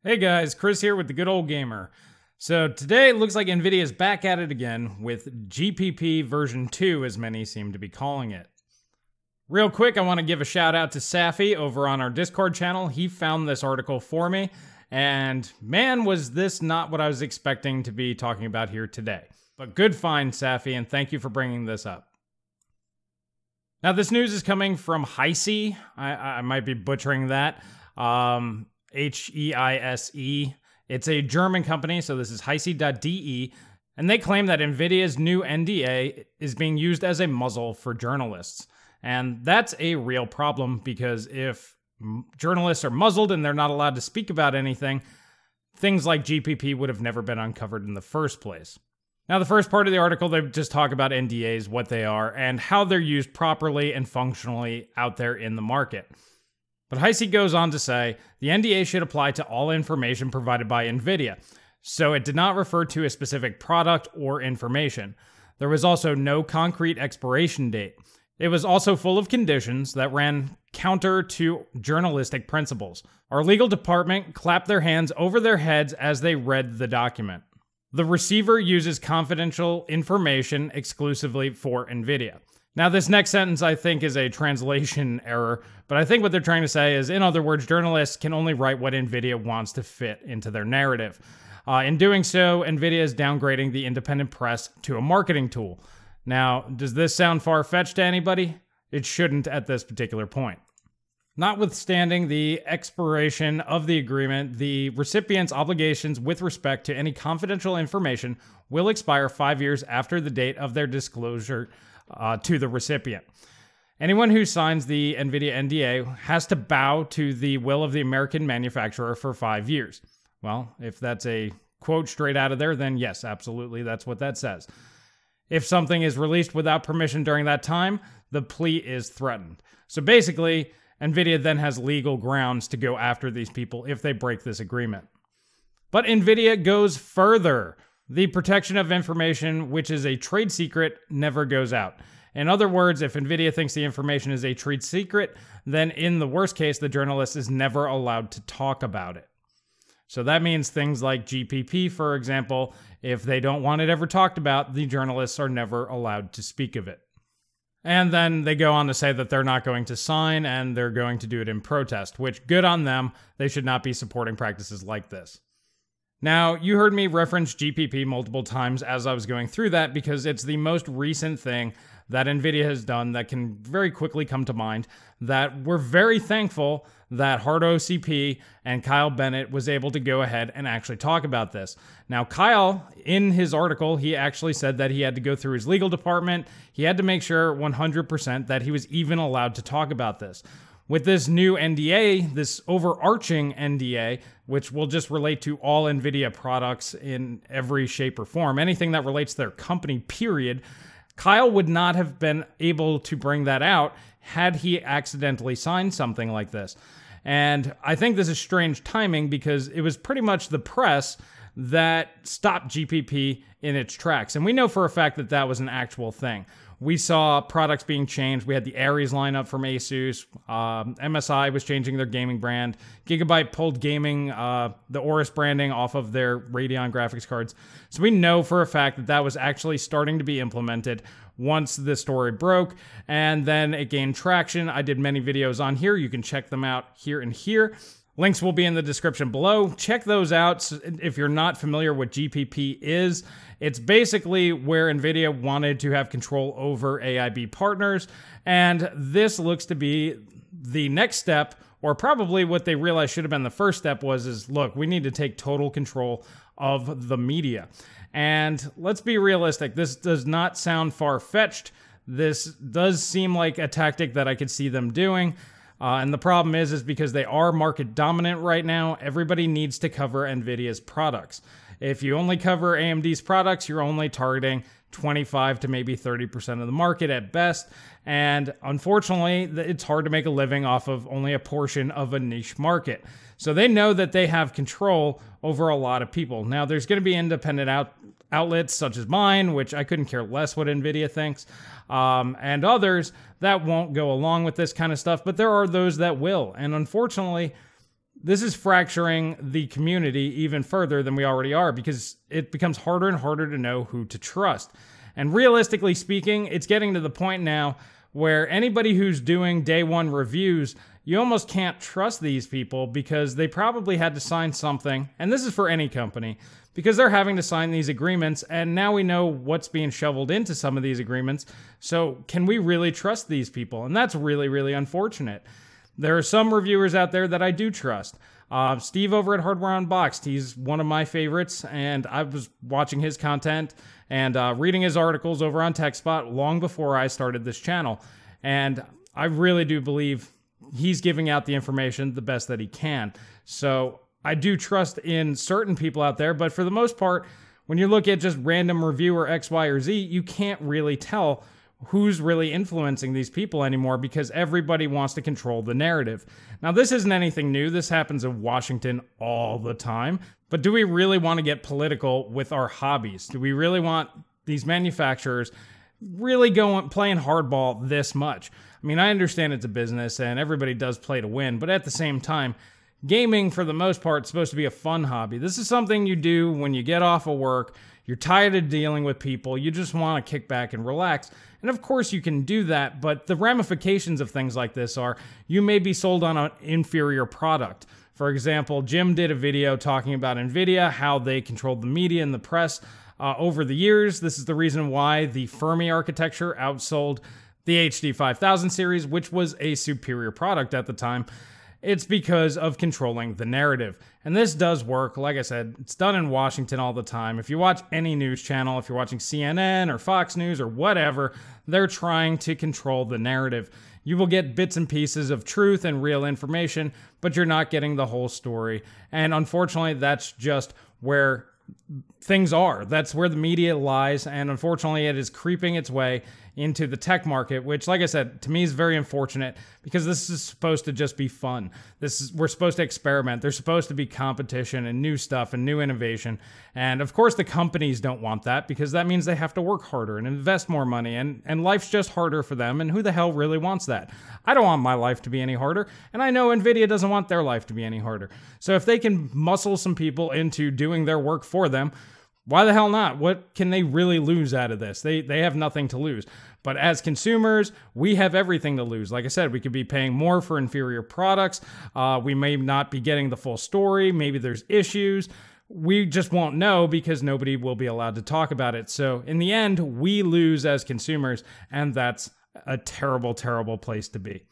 Hey guys, Chris here with the Good Old Gamer. So today it looks like Nvidia is back at it again with GPP version 2, as many seem to be calling it. Real quick, I want to give a shout out to Safi over on our Discord channel. He found this article for me, and man, was this not what I was expecting to be talking about here today. But good find, Safi, and thank you for bringing this up. Now, this news is coming from Heise. I might be butchering that. Heise. It's a German company, so this is Heise.de, and they claim that Nvidia's new NDA is being used as a muzzle for journalists. And that's a real problem, because if journalists are muzzled and they're not allowed to speak about anything, things like GPP would have never been uncovered in the first place. Now, the first part of the article, they just talk about NDAs, what they are, and how they're used properly and functionally out there in the market. But Heise goes on to say, the NDA should apply to all information provided by Nvidia, so it did not refer to a specific product or information. There was also no concrete expiration date. It was also full of conditions that ran counter to journalistic principles. Our legal department clapped their hands over their heads as they read the document. The receiver uses confidential information exclusively for Nvidia. Now, this next sentence, I think, is a translation error, but I think what they're trying to say is, in other words, journalists can only write what Nvidia wants to fit into their narrative. In doing so, Nvidia is downgrading the independent press to a marketing tool. Now, does this sound far-fetched to anybody? It shouldn't at this particular point. Notwithstanding the expiration of the agreement, the recipient's obligations with respect to any confidential information will expire 5 years after the date of their disclosure to the recipient. Anyone who signs the Nvidia NDA has to bow to the will of the American manufacturer for 5 years. Well, if that's a quote straight out of there, then yes, absolutely, that's what that says. If something is released without permission during that time, the plea is threatened. So basically, Nvidia then has legal grounds to go after these people if they break this agreement. But Nvidia goes further. The protection of information, which is a trade secret, never goes out. In other words, if Nvidia thinks the information is a trade secret, then in the worst case, the journalist is never allowed to talk about it. So that means things like GPP, for example, if they don't want it ever talked about, the journalists are never allowed to speak of it. And then they go on to say that they're not going to sign and they're going to do it in protest, which, good on them. They should not be supporting practices like this. Now, you heard me reference GPP multiple times as I was going through that because it's the most recent thing that Nvidia has done that can very quickly come to mind, that we're very thankful that Hard OCP and Kyle Bennett was able to go ahead and actually talk about this. Now, Kyle, in his article, he actually said that he had to go through his legal department. He had to make sure 100% that he was even allowed to talk about this. With this new NDA, this overarching NDA, which will just relate to all Nvidia products in every shape or form, anything that relates to their company, period, Kyle would not have been able to bring that out had he accidentally signed something like this. And I think this is strange timing because it was pretty much the press that stopped GPP in its tracks. And we know for a fact that that was an actual thing. We saw products being changed. We had the Ares lineup from Asus. MSI was changing their gaming brand. Gigabyte pulled gaming, the Aorus branding off of their Radeon graphics cards. So we know for a fact that that was actually starting to be implemented once the story broke, and then it gained traction. I did many videos on here. You can check them out here and here. Links will be in the description below. Check those out if you're not familiar what GPP is. It's basically where Nvidia wanted to have control over AIB partners, and this looks to be the next step, or probably what they realized should have been the first step is look, we need to take total control of the media. And let's be realistic, this does not sound far-fetched. This does seem like a tactic that I could see them doing. And the problem is because they are market dominant right now, everybody needs to cover Nvidia's products. If you only cover AMD's products, you're only targeting 25 to maybe 30% of the market at best. And unfortunately, it's hard to make a living off of only a portion of a niche market. So they know that they have control over a lot of people. Now, there's going to be independent outlets such as mine, which I couldn't care less what Nvidia thinks, and others that won't go along with this kind of stuff, but there are those that will. And unfortunately, This is fracturing the community even further than we already are because it becomes harder and harder to know who to trust. And realistically speaking, it's getting to the point now where anybody who's doing day one reviews, you almost can't trust these people because they probably had to sign something, and this is for any company, because they're having to sign these agreements, and now we know what's being shoveled into some of these agreements. So can we really trust these people? And that's really, really unfortunate. There are some reviewers out there that I do trust. Steve over at Hardware Unboxed, he's one of my favorites, and I was watching his content and reading his articles over on TechSpot long before I started this channel. And I really do believe he's giving out the information the best that he can. So I do trust in certain people out there, but for the most part, when you look at just random reviewer X, Y, or Z, you can't really tell who's really influencing these people anymore because everybody wants to control the narrative. Now, this isn't anything new. This happens in Washington all the time. But do we really want to get political with our hobbies? Do we really want these manufacturers really playing hardball this much? I mean, I understand it's a business and everybody does play to win, but at the same time, gaming, for the most part, is supposed to be a fun hobby. This is something you do when you get off of work, you're tired of dealing with people, you just want to kick back and relax. And of course you can do that, but the ramifications of things like this are you may be sold on an inferior product. For example, Jim did a video talking about Nvidia, how they controlled the media and the press over the years. This is the reason why the Fermi architecture outsold the HD 5000 series, which was a superior product at the time. It's because of controlling the narrative. And this does work. Like I said, it's done in Washington all the time. If you watch any news channel, if you're watching CNN or Fox News or whatever, they're trying to control the narrative. You will get bits and pieces of truth and real information, but you're not getting the whole story. And unfortunately, that's just where things are. That's where the media lies, and unfortunately it is creeping its way into the tech market, which, like I said, to me is very unfortunate because this is supposed to just be fun. We're supposed to experiment. There's supposed to be competition and new stuff and new innovation. And of course the companies don't want that because that means they have to work harder and invest more money, and life's just harder for them, and who the hell really wants that? I don't want my life to be any harder, and I know Nvidia doesn't want their life to be any harder. So if they can muscle some people into doing their work for them, why the hell not? What can they really lose out of this? They have nothing to lose. But as consumers, we have everything to lose. Like I said, we could be paying more for inferior products. We may not be getting the full story. Maybe there's issues. We just won't know because nobody will be allowed to talk about it. So in the end, we lose as consumers, and that's a terrible, terrible place to be.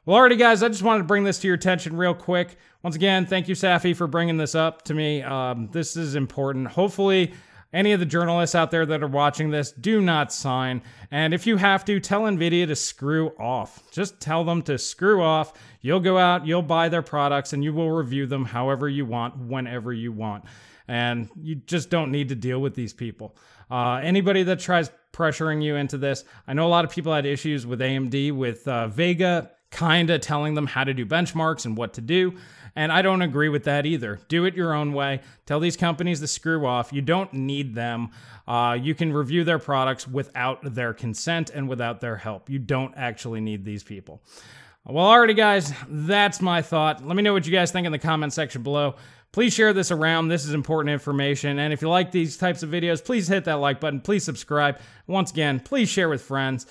Well, alrighty, guys, I just wanted to bring this to your attention real quick. Once again, thank you, Safi, for bringing this up to me. This is important. Hopefully, any of the journalists out there that are watching this, do not sign. And if you have to, tell Nvidia to screw off. Just tell them to screw off. You'll go out, you'll buy their products, and you will review them however you want, whenever you want. And you just don't need to deal with these people. Anybody that tries pressuring you into this, I know a lot of people had issues with AMD, with Vega, kind of telling them how to do benchmarks and what to do. And I don't agree with that either. Do it your own way. Tell these companies to screw off. You don't need them. You can review their products without their consent and without their help. You don't actually need these people. Well, alrighty, guys, that's my thought. Let me know what you guys think in the comment section below. Please share this around. This is important information. And if you like these types of videos, please hit that like button. Please subscribe. Once again, please share with friends.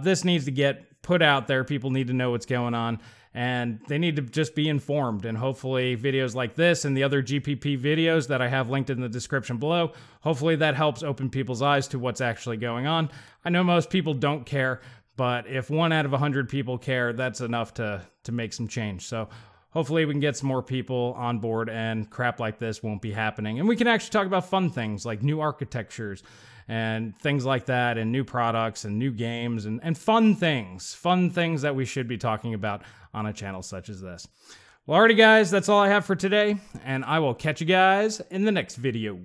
This needs to get put out there. People need to know what's going on, and they need to just be informed. And hopefully videos like this and the other GPP videos that I have linked in the description below, hopefully that helps open people's eyes to what's actually going on. I know most people don't care, but if 1 out of 100 people care, that's enough to make some change. So hopefully we can get some more people on board and crap like this won't be happening. And we can actually talk about fun things like new architectures and things like that, and new products and new games and fun things that we should be talking about on a channel such as this. Well, alrighty, guys, that's all I have for today, and I will catch you guys in the next video.